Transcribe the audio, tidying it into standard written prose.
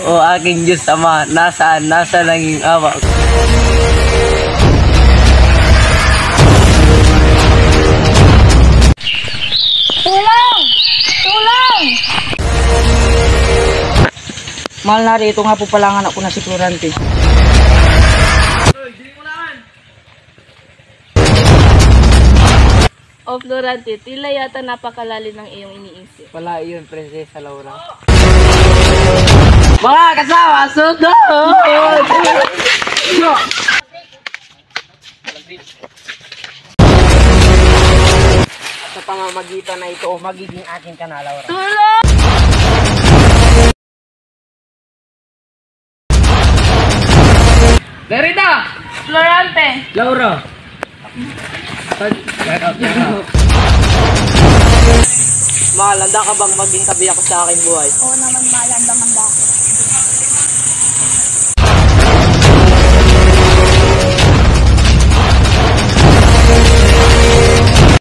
O aking Diyos Ama, nasaan, nasa langing awa. Tulong! Tulong! Mahal nari, ito nga po pala ang anak ko na si Florante. O Florante, tila yata napakalalim ng iyong iniisip. Wala iyon, Prinsesa Laura. Mga kasama, sugod! Sa pamamagitan na ito, magiging akin ka na, Laura. Tulong! Derrida! Florante! Laura! Mahal, handa ka bang maging kabiyak sa aking buhay? Oo naman, mahal, handa-handa ako.